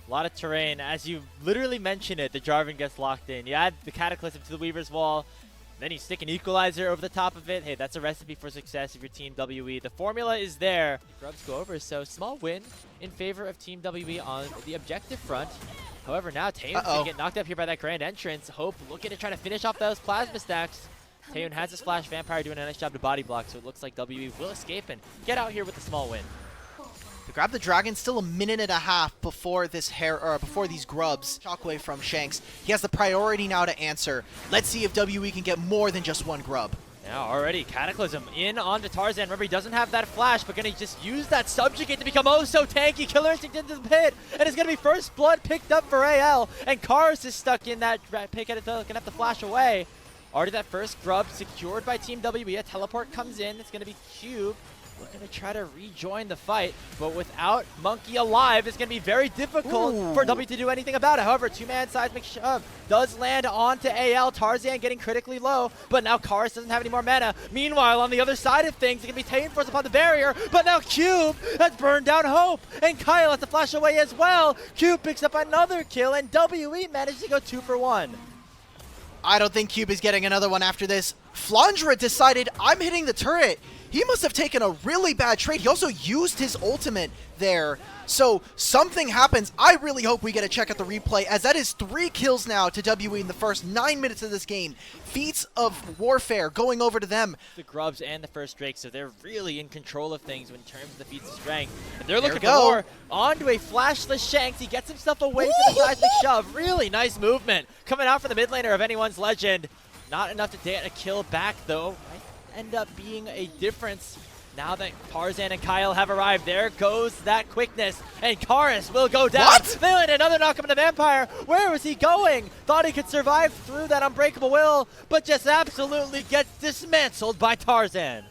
A lot of terrain. As you literally mentioned it, the Jarvan gets locked in. You add the Cataclysm to the Weaver's Wall, then you stick an Equalizer over the top of it. Hey, that's a recipe for success if you're Team WE. The formula is there. Grubs go over, so small win in favor of Team WE on the objective front. However, now Taeyun's going to get knocked up here by that Grand Entrance. Hope looking to try to finish off those Plasma stacks. Taeyun has his Flash, Vampire doing a nice job to body block, so it looks like WE will escape and get out here with a small win. To grab the dragon, still a minute and a half before this before these grubs. Shockwave from Shanks. He has the priority now to answer. Let's see if WE can get more than just one grub. Yeah, already Cataclysm in onto Tarzan. Remember, he doesn't have that flash, but gonna just use that subjugate to become oh so tanky. Killer Instinct into the pit, and it's gonna be first blood picked up for AL. And Karis is stuck in that pick at it, gonna have to flash away. Already that first grub secured by Team WE. A teleport comes in. It's gonna be Cube looking to try to rejoin the fight, but without Monkey alive, it's going to be very difficult for W to do anything about it. However, two-man seismic shove does land onto AL. Tarzan getting critically low, but now Karis doesn't have any more mana. Meanwhile, on the other side of things, it's going to be Taeyun forced upon the barrier, but now Cube has burned down Hope, and Kyle has to flash away as well. Cube picks up another kill, and WE manages to go 2 for 1. I don't think Cube is getting another one after this. Flandra decided, I'm hitting the turret. He must have taken a really bad trade. He also used his ultimate there. So something happens. I really hope we get a check at the replay, as that is 3 kills now to WE in the first 9 minutes of this game. Feats of warfare going over to them. The grubs and the first Drake, so they're really in control of things in terms of the feats of strength. And they're looking for more. Onto a flashless Shanks. He gets himself away from the seismic shove. Really nice movement. Coming out for the mid laner of anyone's legend. Not enough to get a kill back, though. End up being a difference now that Tarzan and Kyle have arrived. There goes that quickness, and Karis will go down. What? They land another knock on the Vampire. Where was he going? Thought he could survive through that unbreakable will, but just absolutely gets dismantled by Tarzan.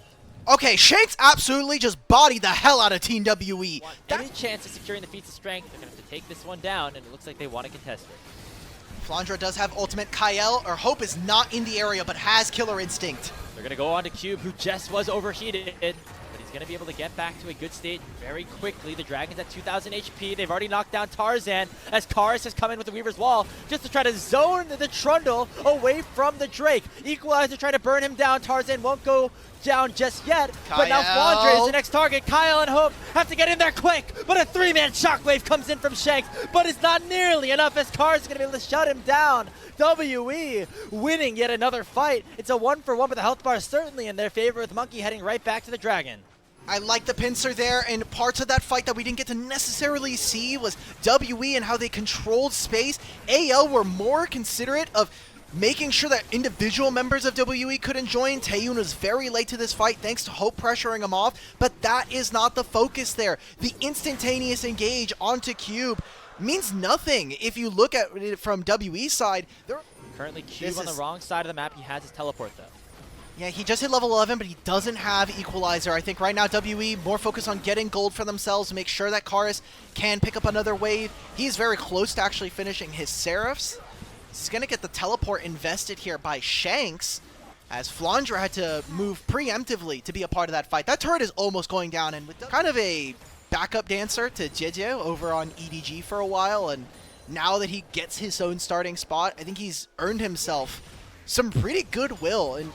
Okay, Shanks absolutely just bodied the hell out of Team WE. Any chance of securing the feats of strength, they're going to have to take this one down, and it looks like they want to contest it. Flandra does have ultimate. Kyle, or Hope, is not in the area, but has Killer Instinct. They're going to go on to Cube, who just was overheated, but he's going to be able to get back to a good state very quickly. The Dragon's at 2,000 HP. They've already knocked down Tarzan, as Karis has come in with the Weaver's Wall just to try to zone the Trundle away from the Drake. Equalizer trying to burn him down. Tarzan won't go down just yet, but now Flandra is the next target. Kyle and Hope have to get in there quick, but a 3-man shockwave comes in from Shanks, but it's not nearly enough, as Karis is going to be able to shut him down. WE winning yet another fight. It's a 1 for 1, but the health bar is certainly in their favor, with Monkey heading right back to the Dragon. I like the pincer there, and parts of that fight that we didn't get to necessarily see was WE and how they controlled space. AL were more considerate of making sure that individual members of WE couldn't join. Taeyun was very late to this fight thanks to Hope pressuring him off, but that is not the focus there. The instantaneous engage onto Cube means nothing if you look at it from WE's side. Currently Cube on the wrong side of the map. He has his teleport though. Yeah, he just hit level 11, but he doesn't have Equalizer. I think right now WE more focused on getting gold for themselves to make sure that Karis can pick up another wave. He's very close to actually finishing his Seraphs. He's going to get the teleport invested here by Shanks, as Flandra had to move preemptively to be a part of that fight. That turret is almost going down, and with kind of a backup dancer to JJ over on EDG for a while, and now that he gets his own starting spot, I think he's earned himself some pretty goodwill. And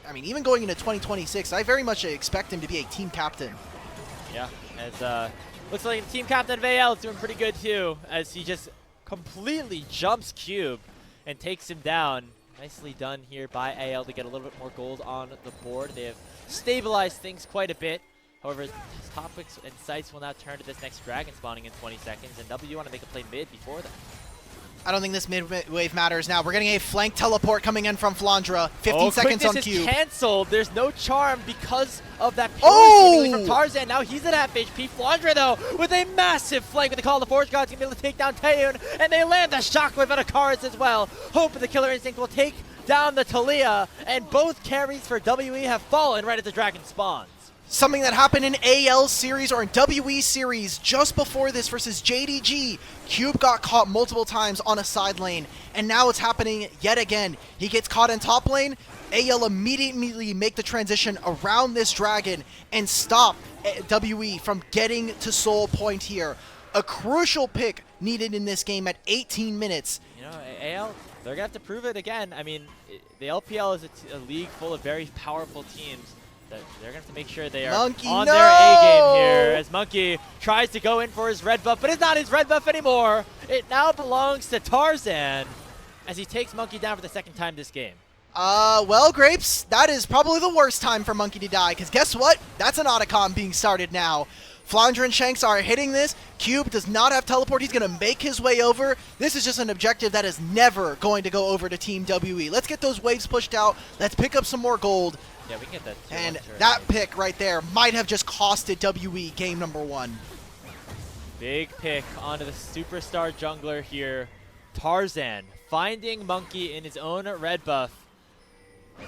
I mean, even going into 2026, I very much expect him to be a team captain. Yeah, as looks like the team captain of AL is doing pretty good too, as he just completely jumps Cube and takes him down. Nicely done here by AL to get a little bit more gold on the board. They have stabilized things quite a bit. However, his topics and sights will now turn to this next Dragon spawning in 20 seconds, and W want to make a play mid before that. I don't think this mid-wave matters now. We're getting a flank teleport coming in from Flandra. 15 seconds on Cube. Is canceled. There's no charm because of that pure from Tarzan. Now he's at half HP. Flandra, though, with a massive flank with the Call of the Forge Gods, going to be able to take down Taeyun, and they land the Shockwave out of Karis as well. Hope the Killer Instinct will take down the Talia, and both carries for WE have fallen right as the Dragon spawns. Something that happened in AL series or in WE series just before this versus JDG. Cube got caught multiple times on a side lane, and now it's happening yet again. He gets caught in top lane. AL immediately make the transition around this Dragon and stop WE from getting to Soul Point here. A crucial pick needed in this game at 18 minutes. You know, AL, they're going to have to prove it again. I mean, the LPL is a league full of very powerful teams. They're going to have to make sure they are on their A-game here as Monkey tries to go in for his red buff, but it's not his red buff anymore. It now belongs to Tarzan as he takes Monkey down for the second time this game. Well, Grapes, that is probably the worst time for Monkey to die, because guess what? That's an Otacon being started now. Flandre and Shanks are hitting this. Cube does not have teleport. He's going to make his way over. This is just an objective that is never going to go over to Team WE. Let's get those waves pushed out. Let's pick up some more gold. Yeah, we can get that. And that pick right there might have just costed WE game number 1. Big pick onto the superstar jungler here. Tarzan finding Monkey in his own red buff.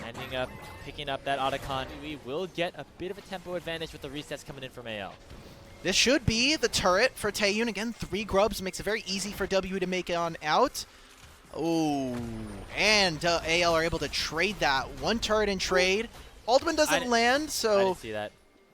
Ending up picking up that Otacon. We will get a bit of a tempo advantage with the resets coming in from AL. This should be the turret for Taeyun. Again, 3 grubs makes it very easy for W to make it on out. Oh, and AL are able to trade that. 1 turret in trade. Ultimate doesn't land, so... I didn't see that.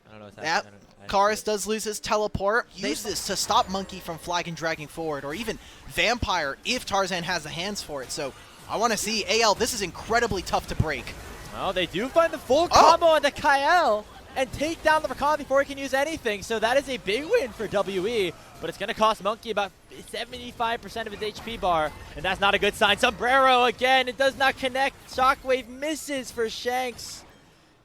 I don't know what's happening. Karis does lose his teleport. Use this to stop Monkey from flag and dragging forward, or even Vampire if Tarzan has the hands for it. So I want to see AL. This is incredibly tough to break. Well, they do find the full combo on the Kael and take down the Rakan before he can use anything. So that is a big win for WE, but it's going to cost Monkey about 75% of his HP bar, and that's not a good sign. Sombrero again, it does not connect. Shockwave misses for Shanks.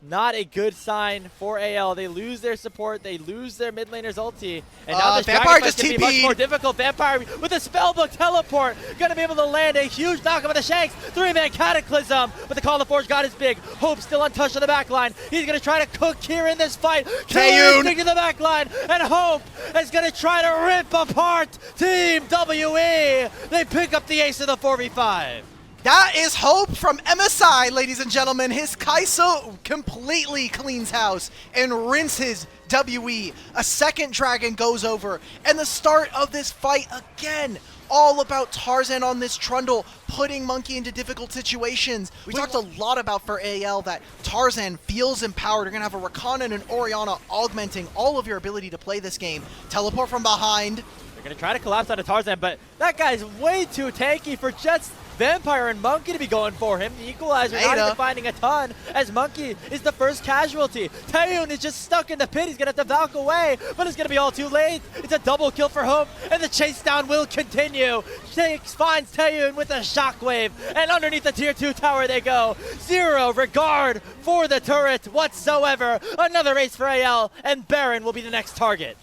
Not a good sign for AL. They lose their support. They lose their mid laner's ulti. And now this Vampire just TP'd. Much more difficult. Vampire with a spellbook teleport. Going to be able to land a huge knockup with the Shanks. 3-man Cataclysm. But the Call of the Forge got his big. Hope still untouched on the back line. He's going to try to cook here in this fight. Taeyun to the back line. And Hope is going to try to rip apart Team WE. They pick up the ace of the 4v5. That is Hope from MSI, ladies and gentlemen. His Kai'Sa completely cleans house and rinses WE. A second dragon goes over. And the start of this fight again. All about Tarzan on this Trundle, putting Monkey into difficult situations. We talked a lot about for AL that Tarzan feels empowered. You're going to have a Rakan and an Orianna augmenting all of your ability to play this game. Teleport from behind. They're going to try to collapse onto Tarzan, but that guy's way too tanky for just Vampire and Monkey to be going for him. The equalizer not even finding a ton, as Monkey is the first casualty. Taeyun is just stuck in the pit. He's going to have to valk away, but it's going to be all too late. It's a double kill for Hope, and the chase down will continue. Shanks finds Taeyun with a shockwave, and underneath the tier 2 tower they go. Zero regard for the turret whatsoever. Another ace for AL, and Baron will be the next target.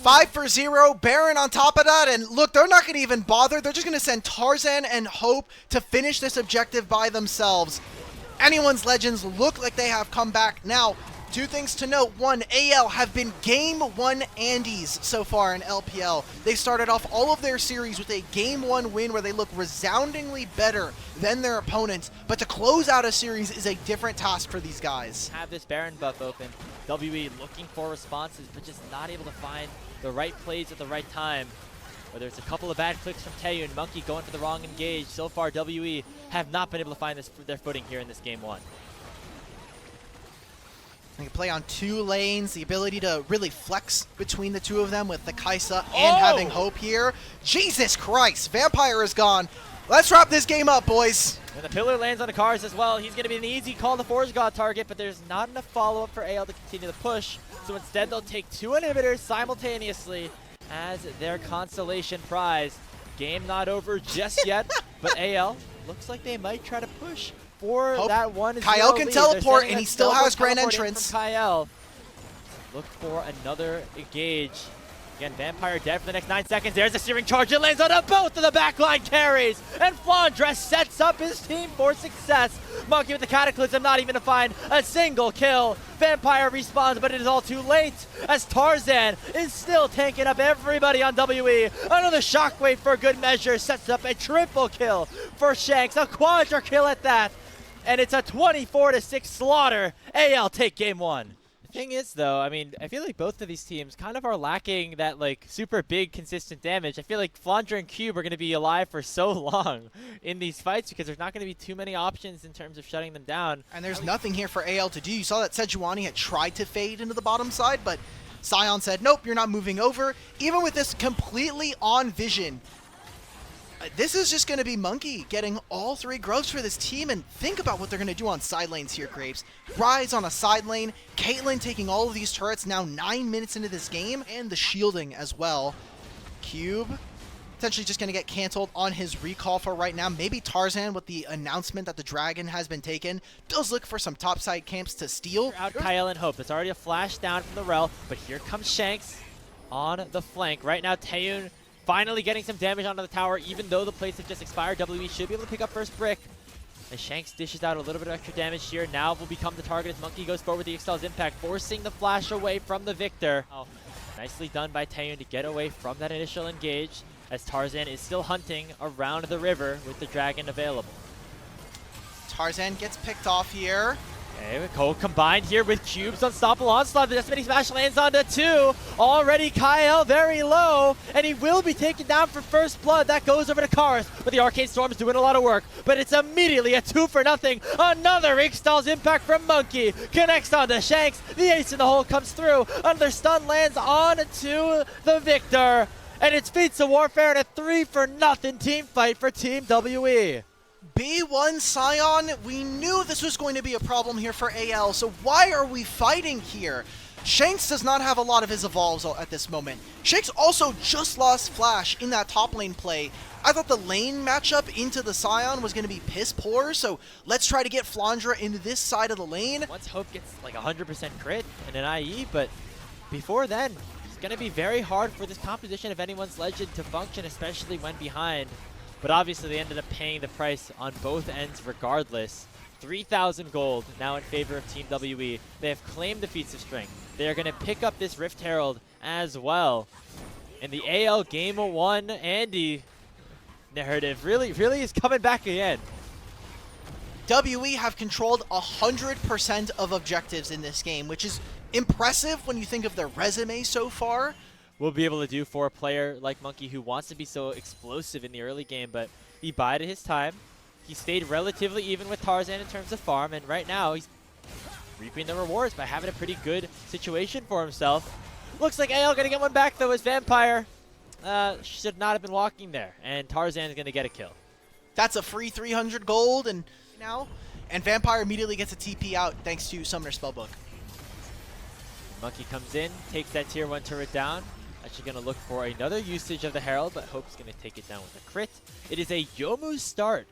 5 for 0, Baron on top of that, and look, they're not going to even bother. They're just going to send Tarzan and Hope to finish this objective by themselves. Anyone's Legends look like they have come back. Now, 2 things to note. 1, AL have been Game 1 Andes so far in LPL. They started off all of their series with a Game 1 win where they look resoundingly better than their opponents, but to close out a series is a different task for these guys. Have this Baron buff open. WE looking for responses, but just not able to find the right plays at the right time. Whether it's a couple of bad clicks from Taeyun, Monkey going for the wrong engage. So far, WE have not been able to find their footing here in this Game 1. They can play on 2 lanes, the ability to really flex between the 2 of them with the Kai'Sa and having Hope here. Jesus Christ, Vampire is gone. Let's wrap this game up, boys. When the pillar lands on the cars as well, he's going to be an easy Call the Forge God target, but there's not enough follow-up for AL to continue the push. So instead, they'll take 2 inhibitors simultaneously as their consolation prize. Game not over just yet, but AL looks like they might try to push for that 1-0 Kael can lead. teleport, and he still has Grand Entrance. Kael. Look for another engage. Again, Vampire dead for the next 9 seconds. There's a searing charge. It lands on both of the backline carries. And Flandre sets up his team for success. Monkey with the Cataclysm, not even to find a single kill. Vampire respawns, but it is all too late as Tarzan is still tanking up everybody on WE. Another shockwave for good measure sets up a triple kill for Shanks. A quadra kill at that. And it's a 24-6 slaughter. AL take Game 1. Thing is, though, I mean, I feel like both of these teams kind of are lacking that, like, super big, consistent damage. I feel like Flandre and Cube are going to be alive for so long in these fights because there's not going to be too many options in terms of shutting them down. And there's nothing here for AL to do. You saw that Sejuani had tried to fade into the bottom side, but Sion said, nope, you're not moving over. Even with this completely on vision, this is just going to be Monkey getting all 3 growths for this team, and think about what they're going to do on side lanes here, Graves. Rise on a side lane, Caitlyn taking all of these turrets now 9 minutes into this game, and the shielding as well. Cube potentially just going to get canceled on his recall for right now. Maybe Tarzan, with the announcement that the Dragon has been taken, does look for some topside camps to steal. Out Kyle and Hope. It's already a flash down from the Rel, but here comes Shanks on the flank. Right now, Taeyun finally getting some damage onto the tower, even though the plates have just expired. WE should be able to pick up first brick. And Shanks dishes out a little bit of extra damage here. Now will become the target as Monkey goes forward with the Excel's impact, forcing the flash away from the Victor. Oh, nicely done by Taeyun to get away from that initial engage, as Tarzan is still hunting around the river with the Dragon available. Tarzan gets picked off here. Okay, Cole combined here with Cube's unstoppable onslaught. The Decimating Smash lands onto 2. Already Kyle very low, and he will be taken down for first blood. That goes over to Karis, but the Arcane Storm's doing a lot of work. But it's immediately a 2-for-0. Another Ixtal's impact from Monkey. Connects onto Shanks. The ace in the hole comes through. Another stun lands onto the Victor. And it's Feats of Warfare and a 3-for-0 team fight for Team WE. B1 Sion, we knew this was going to be a problem here for AL, so why are we fighting here? Shanks does not have a lot of his evolves at this moment. Shanks also just lost Flash in that top lane play. I thought the lane matchup into the Sion was going to be piss poor, so let's try to get Flandra into this side of the lane. Once Hope gets like 100% crit and an IE, but before then, it's going to be very hard for this composition of anyone's legend to function, especially when behind. But obviously they ended up paying the price on both ends regardless. 3,000 gold now in favor of Team WE. They have claimed the Feats of Strength. They are going to pick up this Rift Herald as well. And the AL Game 1 Andy narrative really is coming back again. WE have controlled 100% of objectives in this game, which is impressive when you think of their resume so far. Will be able to do for a player like Monkey who wants to be so explosive in the early game, but he bided his time. He stayed relatively even with Tarzan in terms of farm, and right now he's reaping the rewards by having a pretty good situation for himself. Looks like AL gonna get one back though, as Vampire should not have been walking there, and Tarzan is gonna get a kill. That's a free 300 gold, and Vampire immediately gets a TP out thanks to Summoner Spellbook. Monkey comes in, takes that tier 1 turret down. Actually going to look for another usage of the Herald, but Hope's going to take it down with a crit. It is a Yomu start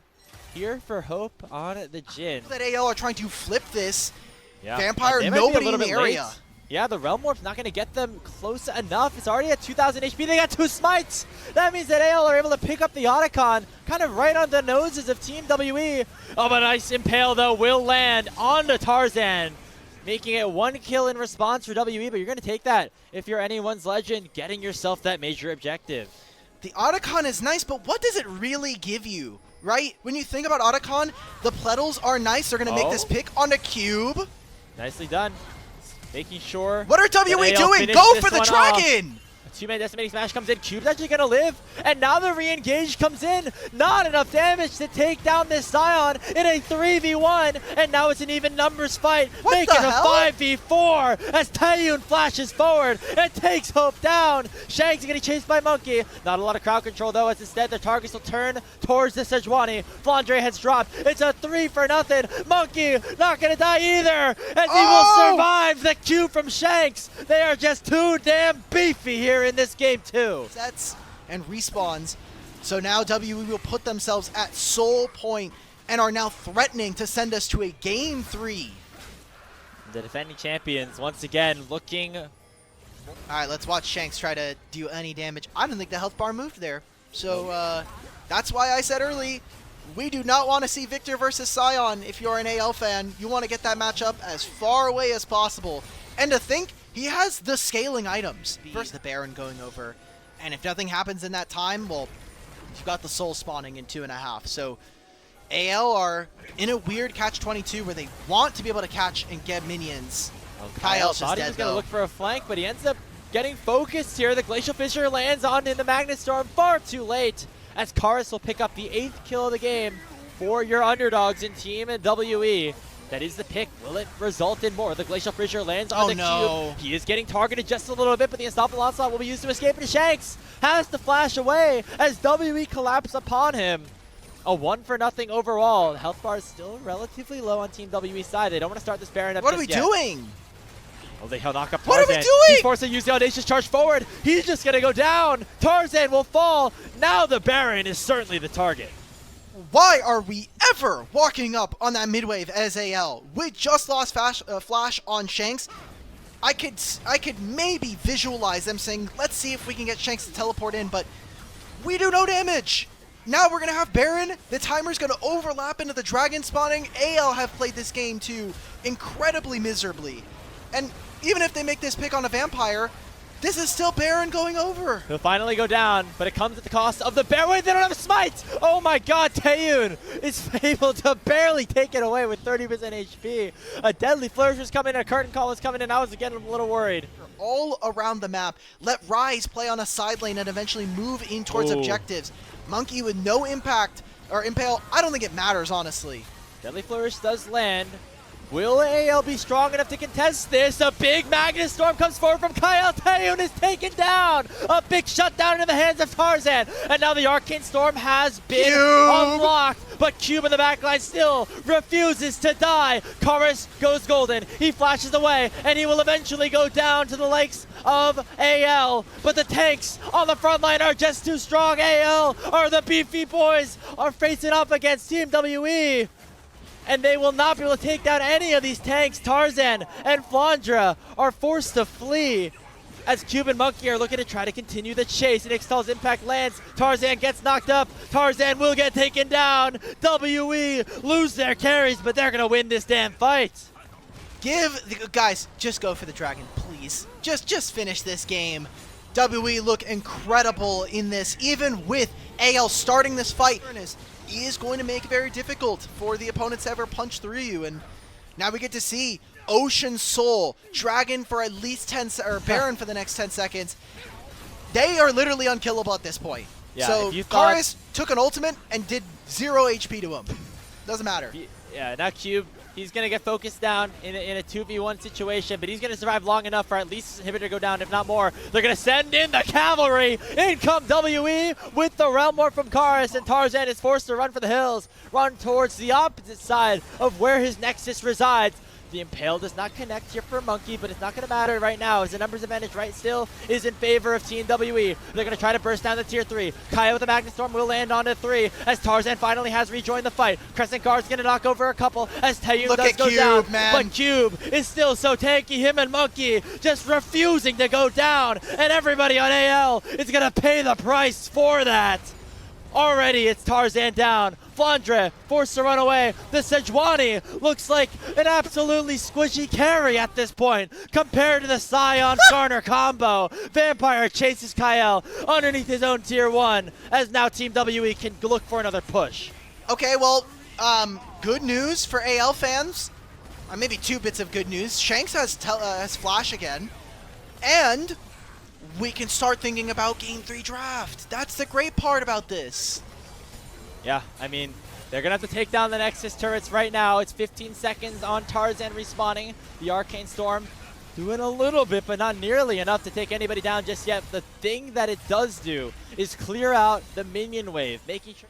here for Hope on the Jhin. That AL are trying to flip this. Yeah. Vampire, nobody in the area. Late. Yeah, the Realm Warp's not going to get them close enough. It's already at 2,000 HP. They got 2 smites. That means that AL are able to pick up the Otacon kind of right on the noses of Team WE. Oh, but a nice Impale, though, will land onto Tarzan, making it 1 kill in response for WE, but you're going to take that if you're anyone's legend, getting yourself that major objective. The Otacon is nice, but what does it really give you, right? When you think about Otacon, the Pledals are nice. They're going to make this pick on a Cube. Nicely done. Making sure. What are WE doing? Go for the Dragon! A 2-man Decimating Smash comes in. Cube's actually going to live. And now the re-engage comes in. Not enough damage to take down this Sion in a 3v1. And now it's an even numbers fight. Making a 5v4 as Taeyun flashes forward and takes Hope down. Shanks getting chased by Monkey. Not a lot of crowd control though, as instead their targets will turn towards the Sejuani. Flandre has dropped. It's a 3-for-0. Monkey not going to die either, as he will survive the Q from Shanks. They are just too damn beefy here in this game too. Sets and respawns. So now WE will put themselves at soul point and are now threatening to send us to a game 3. The defending champions once again looking. All right, let's watch Shanks try to do any damage. I don't think the health bar moved there. So that's why I said early, we do not want to see Victor versus Sion. If you're an AL fan, you want to get that matchup as far away as possible. And to think, he has the scaling items. First, the Baron going over. And if nothing happens in that time, well, you've got the Soul spawning in 2.5. So AL are in a weird catch-22 where they want to be able to catch and get minions. Kyle thought he was going to look for a flank, but he ends up getting focused here. The Glacial Fissure lands on in the Magnet Storm far too late, as Karis will pick up the 8th kill of the game for your underdogs in Team WE. That is the pick. Will it result in more? The Glacial Fissure lands on the no. cube. He is getting targeted just a little bit, but the Unstoppable Onslaught will be used to escape, and Shanks has to flash away as WE collapse upon him. A 1-for-0 overall. The health bar is still relatively low on Team WE's side. They don't want to start this Baron up What are we doing? Well, he'll knock up Tarzan. What are we doing? He's forced to use the Audacious Charge forward. He's just going to go down. Tarzan will fall. Now the Baron is certainly the target. Why are we ever walking up on that mid-wave as AL? We just lost Flash on Shanks. I could maybe visualize them saying, let's see if we can get Shanks to teleport in, but we do no damage. Now we're going to have Baron. The timer's going to overlap into the Dragon spawning. AL have played this game too incredibly miserably. And even if they make this pick on a Vampire, this is still Baron going over. He'll finally go down, but it comes at the cost of the Baron. Wait, they don't have a smite! Oh my god, Taeyun is able to barely take it away with 30% HP. A Deadly Flourish was coming in, a Curtain Call was coming in. I was again a little worried. All around the map. Let Rise play on a side lane and eventually move in towards objectives. Monkey with no impact, or Impale, I don't think it matters, honestly. Deadly Flourish does land. Will AL be strong enough to contest this? A big Magnus Storm comes forward from Kyle. Taeyun is taken down. A big shutdown in the hands of Tarzan. And now the Arcane Storm has been unlocked. But Cube in the backline still refuses to die. Chorus goes golden. He flashes away. And he will eventually go down to the likes of AL. But the tanks on the front line are just too strong. AL are the beefy boys are facing up against Team WE. And they will not be able to take down any of these tanks. Tarzan and Flandra are forced to flee as Cube and Monkey are looking to try to continue the chase. And Ixtal's impact lands. Tarzan gets knocked up. Tarzan will get taken down. WE lose their carries, but they're going to win this damn fight. Guys, just go for the Dragon, please. Just finish this game. WE look incredible in this, even with AL starting this fight. Is going to make it very difficult for the opponents to ever punch through you, and now we get to see Ocean Soul, Dragon for at least 10 or Baron for the next 10 seconds. They are literally unkillable at this point. Yeah, so Chorus took an ultimate and did 0 HP to him. Doesn't matter. Yeah, now Cube, he's going to get focused down in a 2v1 situation, but he's going to survive long enough for at least his inhibitor to go down, if not more. They're going to send in the cavalry. In come WE with the Realm Warp from Karis, and Tarzan is forced to run for the hills, run towards the opposite side of where his Nexus resides. The Impale does not connect here for Monkey, but it's not going to matter right now as the numbers advantage right still is in favor of Team WE. They're going to try to burst down the tier 3. Kaya with the Magnus Storm will land onto 3 as Tarzan finally has rejoined the fight. Crescent Guard's going to knock over a couple as Taeyun does go down. But Cube is still so tanky. Him and Monkey just refusing to go down, and everybody on AL is going to pay the price for that. Already it's Tarzan down. Flandre forced to run away. The Sejuani looks like an absolutely squishy carry at this point compared to the Scion Garner combo. Vampire chases Kyle underneath his own tier 1 as now Team WE can look for another push. Okay, well, good news for AL fans. Maybe 2 bits of good news. Shanks has Flash again. And we can start thinking about Game 3 draft. That's the great part about this. Yeah, I mean, they're going to have to take down the Nexus turrets right now. It's 15 seconds on Tarzan respawning. The Arcane Storm doing a little bit, but not nearly enough to take anybody down just yet. The thing that it does do is clear out the minion wave, making sure.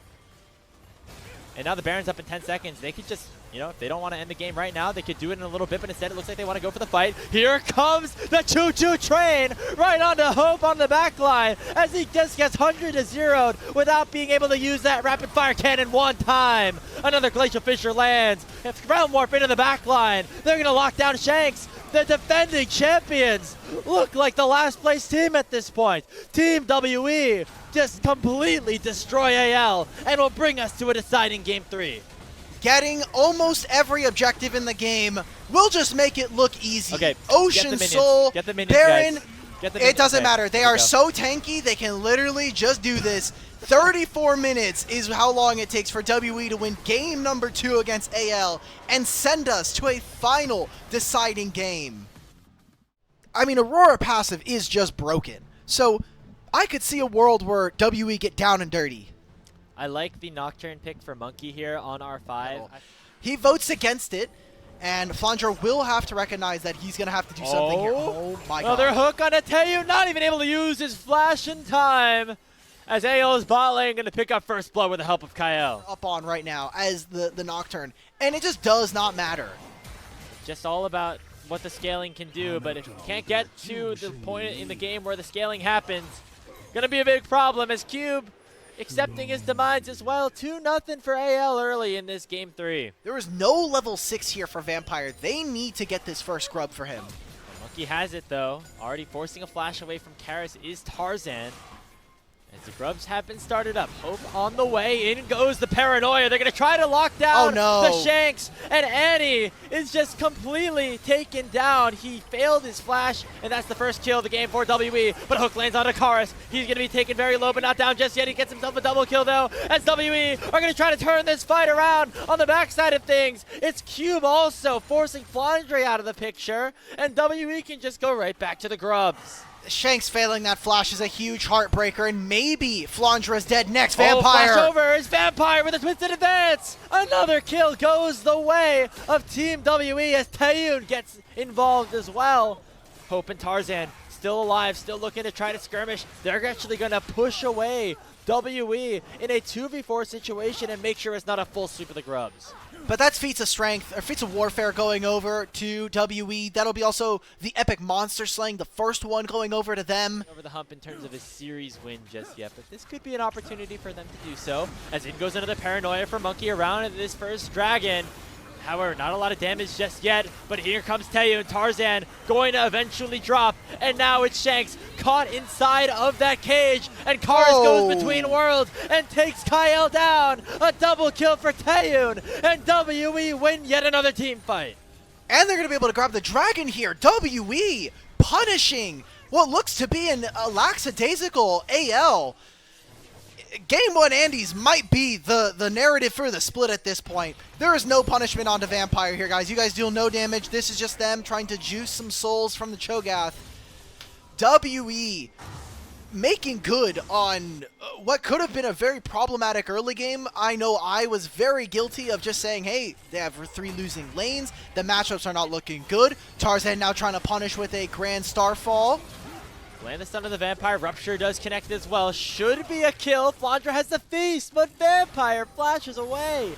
And now the Baron's up in 10 seconds. They could just, you know, if they don't want to end the game right now, they could do it in a little bit, but instead it looks like they want to go for the fight. Here comes the choo-choo train right onto Hope on the back line as he just gets 100 to 0'd without being able to use that rapid fire cannon one time. Another Glacial Fissure lands. It's Realm Warp into the back line. They're going to lock down Shanks. The defending champions look like the last place team at this point. Team WE just completely destroy AL and will bring us to a deciding Game 3. Getting almost every objective in the game will just make it look easy. Okay, Ocean Soul, get the minions, Baron, guys. It doesn't matter. They are so tanky, they can literally just do this. 34 minutes is how long it takes for WE to win game number 2 against AL and send us to a final deciding game. I mean, Aurora passive is just broken. So I could see a world where WE get down and dirty. I like the Nocturne pick for Monkey here on R5. He votes against it, And Flandre will have to recognize that he's going to have to do something here. Oh my god. Another hook on Atayu, not even able to use his flash in time. As AL's bot lane going to pick up first blood with the help of Kyle. Up on right now as the Nocturne. And it just does not matter. Just all about what the scaling can do, but if you can't get to the point in the game where the scaling happens, going to be a big problem as Cube accepting his demise as well. 2-0 for AL early in this game 3. There is no level 6 here for Vampire. They need to get this first grub for him. Monkey has it though. Already forcing a flash away from Karis is Tarzan. As the grubs have been started up. Hope on the way. In goes the Paranoia. They're going to try to lock down the Shanks. And Annie is just completely taken down. He failed his flash, and that's the first kill of the game for WE. But Hook lands on Akaris. He's going to be taken very low, but not down just yet. He gets himself a double kill, though, as WE are going to try to turn this fight around on the backside of things. It's Cube also forcing Flandre out of the picture, and WE can just go right back to the grubs. Shanks failing that flash is a huge heartbreaker, and maybe Flandra's dead next. Vampire! Flash over is Vampire with a twisted advance! Another kill goes the way of Team WE as Taeyun gets involved as well. Hope and Tarzan still alive, still looking to try to skirmish. They're actually going to push away WE in a 2v4 situation and make sure it's not a full sweep of the grubs. But that's feats of strength, or feats of warfare going over to WE. That'll be also the epic monster slaying, the first one going over to them. Over the hump in terms of a series win just yet, but this could be an opportunity for them to do so. As in goes another Paranoia for Monkey around this first dragon. However, not a lot of damage just yet, but here comes Taeyu and Tarzan going to eventually drop, and now it's Shanks caught inside of that cage, and Kars goes between worlds and takes Kyle down. A double kill for Taeyu, and WE win yet another team fight. And they're going to be able to grab the dragon here. WE punishing what looks to be an lackadaisical AL. Game 1 Andes might be the narrative for the split at this point. There is no punishment onto Vampire here, guys. You guys deal no damage. This is just them trying to juice some souls from the Cho'Gath. WE making good on what could have been a very problematic early game. I know I was very guilty of just saying, hey, they have 3 losing lanes. The matchups are not looking good. Tarzan now trying to punish with a Grand Starfall. Land the stun of the Vampire. Rupture does connect as well. Should be a kill. Flandre has the feast, but Vampire flashes away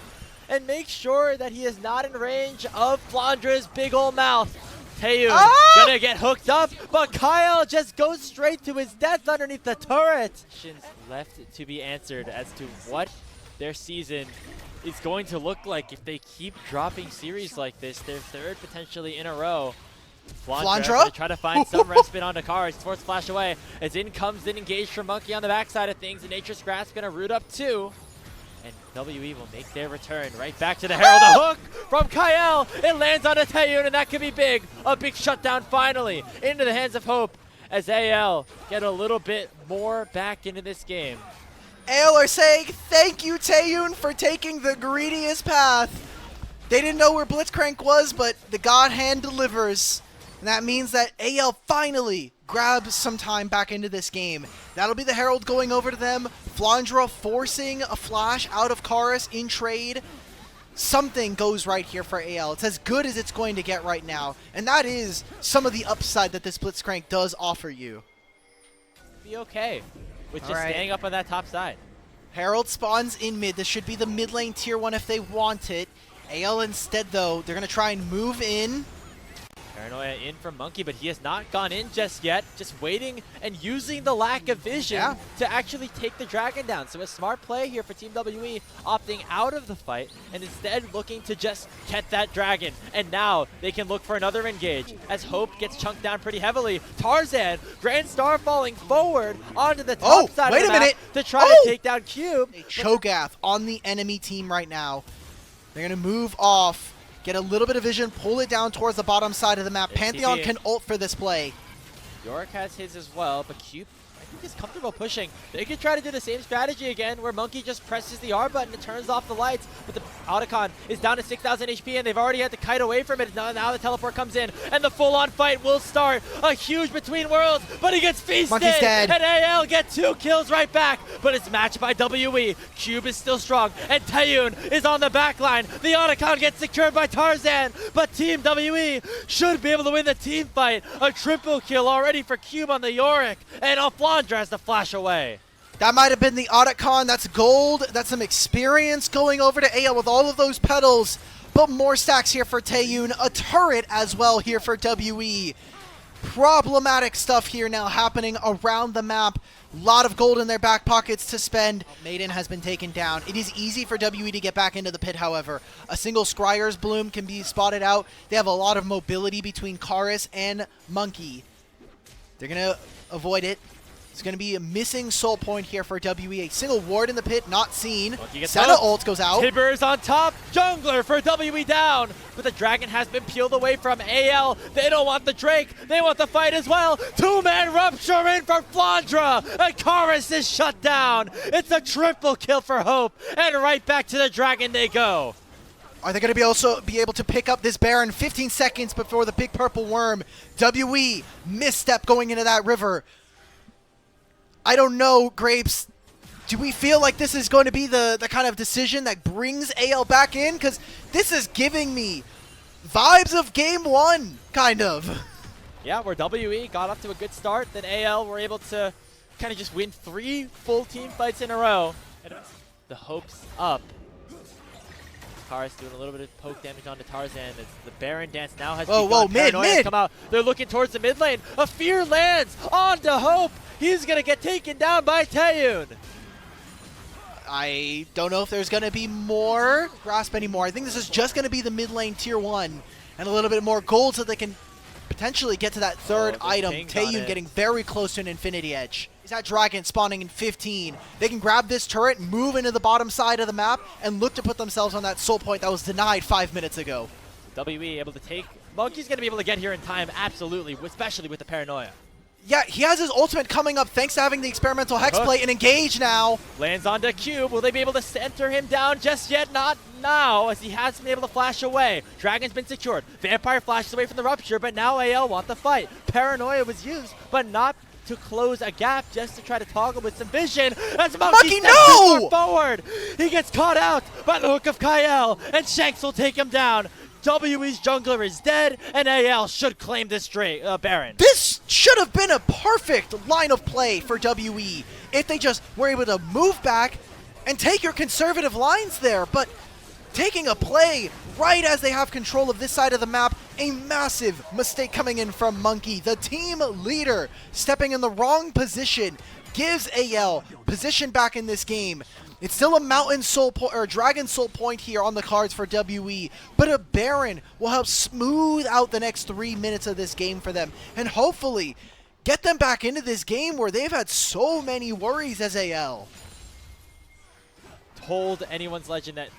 and makes sure that he is not in range of Flandre's big ol' mouth. Taeyu gonna get hooked up, but Kyle just goes straight to his death underneath the turret. Questions left to be answered as to what their season is going to look like if they keep dropping series like this. Their third potentially in a row. Flandre try to find some respite on Dakar. Force flash away as in comes the engage from Monkey on the backside of things. And Nature's Grasp gonna root up too. And WE will make their return right back to the Herald. A hook from Kyle. It lands on a Taeyun, and that could be big. A big shutdown finally into the hands of Hope as AL get a little bit more back into this game. AL are saying, thank you, Taeyun, for taking the greediest path. They didn't know where Blitzcrank was, but the God Hand delivers. And that means that AL finally grabs some time back into this game. That'll be the Herald going over to them. Flandre forcing a flash out of Karis in trade. Something goes right here for AL. It's as good as it's going to get right now. And that is some of the upside that this Blitzcrank does offer you. Be okay with just staying up on that top side. Herald spawns in mid. This should be the mid lane tier 1 if they want it. AL instead, though, they're going to try and move in. Paranoia in from Monkey, but he has not gone in just yet. Just waiting and using the lack of vision to actually take the dragon down. So a smart play here for Team WE, opting out of the fight and instead looking to just get that dragon. And now they can look for another engage as Hope gets chunked down pretty heavily. Tarzan, Grand Star falling forward onto the top side of the map to try to take down Cube. A Cho'Gath on the enemy team right now. They're going to move off. Get a little bit of vision, pull it down towards the bottom side of the map. Pantheon can ult for this play. York has his as well, but Cube, I think, is comfortable pushing. They could try to do the same strategy again, where Monkey just presses the R button and turns off the lights, but the Otacon is down to 6,000 HP, and they've already had to kite away from it. Now the teleport comes in, and the full-on fight will start. A huge between worlds, but he gets feasted. Monkey's dead. And AL get 2 kills right back, but it's matched by WE. Cube is still strong, and Taeyun is on the back line. The Otacon gets secured by Tarzan, but Team WE should be able to win the team fight. A triple kill already for Cube on the Yorick, and OPLoLReplay has to flash away. That might have been the Otacon. That's gold. That's some experience going over to AL with all of those petals. But more stacks here for Taeyun. A turret as well here for WE. Problematic stuff here now happening around the map. A lot of gold in their back pockets to spend. Maiden has been taken down. It is easy for WE to get back into the pit, however. A single Scryer's Bloom can be spotted out. They have a lot of mobility between Karis and Monkey. They're going to avoid it. It's going to be a missing soul point here for WE. A single ward in the pit, not seen. Senna ult goes out. Tibbers on top. Jungler for WE down. But the dragon has been peeled away from AL. They don't want the Drake. They want the fight as well. 2-man rupture in for OPLoLReplay. And Karis is shut down. It's a triple kill for Hope. And right back to the dragon they go. Are they going to also be able to pick up this Baron 15 seconds before the big purple worm? WE, misstep going into that river. I don't know, Grapes. Do we feel like this is going to be the kind of decision that brings AL back in? Because this is giving me vibes of game 1, kind of. Yeah, where WE got off to a good start, then AL were able to kind of just win 3 full team fights in a row. And the hopes up. Karis doing a little bit of poke damage onto Tarzan. The Baron dance now has begun. Mid. Come out. They're looking towards the mid lane. A fear lands onto Hope. He's going to get taken down by Taeyun. I don't know if there's going to be more grasp anymore. I think this is just going to be the mid lane tier 1 and a little bit more gold so they can potentially get to that third item. Taeyun getting very close to an Infinity Edge. Is that dragon spawning in 15? They can grab this turret, move into the bottom side of the map, and look to put themselves on that soul point that was denied 5 minutes ago. WE able to take. Monkey's going to be able to get here in time, absolutely, especially with the paranoia. Yeah, he has his ultimate coming up thanks to having the experimental hex plate and engage now. Lands onto Cube. Will they be able to center him down just yet? Not now, as he has been able to flash away. Dragon's been secured. Vampire flashes away from the rupture, but now AL want the fight. Paranoia was used, but not to close a gap, just to try to toggle with some vision. As Monkey steps forward. He gets caught out by the hook of Kyle, and Shanks will take him down. WE's jungler is dead, and AL should claim this Baron. This should have been a perfect line of play for WE if they just were able to move back and take your conservative lines there, but taking a play right as they have control of this side of the map, a massive mistake coming in from Monkey. The team leader stepping in the wrong position gives AL position back in this game. It's still a Mountain Soul or Dragon Soul point here on the cards for WE, but a Baron will help smooth out the next 3 minutes of this game for them, and hopefully get them back into this game where they've had so many worries as AL. Told anyone's legend that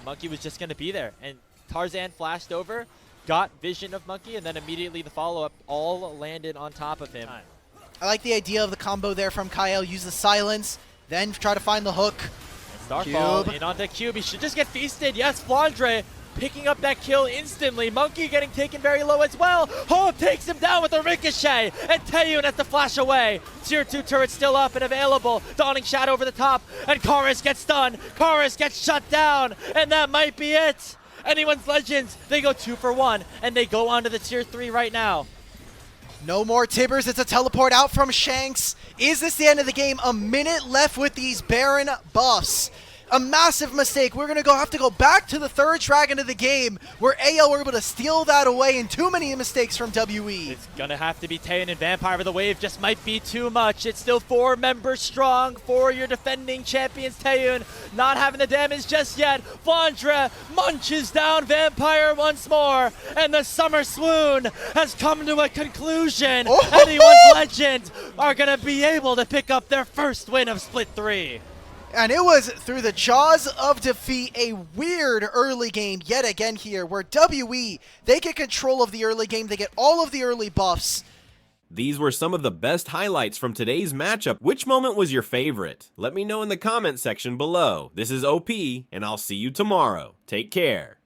Monkey was just going to be there, and Tarzan flashed over, got vision of Monkey, and then immediately the follow-up all landed on top of him. I like the idea of the combo there from Kyle. Use the silence, then try to find the hook. Starfall in onto Cube. He should just get feasted. Yes, OPLoLReplay picking up that kill instantly. Monkey getting taken very low as well. Hope takes him down with a ricochet, and Taeyun has to flash away. Tier 2 turret still up and available. Dawning Shadow over the top, and Karis gets stunned. Karis gets shut down, and that might be it. Anyone's Legends, they go 2 for 1, and they go on to the tier 3 right now. No more Tibbers. It's a teleport out from Shanks. Is this the end of the game? A minute left with these Baron buffs. A massive mistake. We're going to have to go back to the third dragon of the game where AL were able to steal that away, and too many mistakes from WE. It's going to have to be Taeyun and Vampire, but the wave just might be too much. It's still 4 members strong for your defending champions. Taeyun not having the damage just yet. OPLoLReplay munches down Vampire once more, and the summer swoon has come to a conclusion. Anyone's Legends are going to be able to pick up their first win of Split 3. And it was through the jaws of defeat, a weird early game yet again here, where WE, they get control of the early game, they get all of the early buffs, These were some of the best highlights from today's matchup. Which moment was your favorite? Let me know in the comment section below. This is OP, and I'll see you tomorrow. Take care.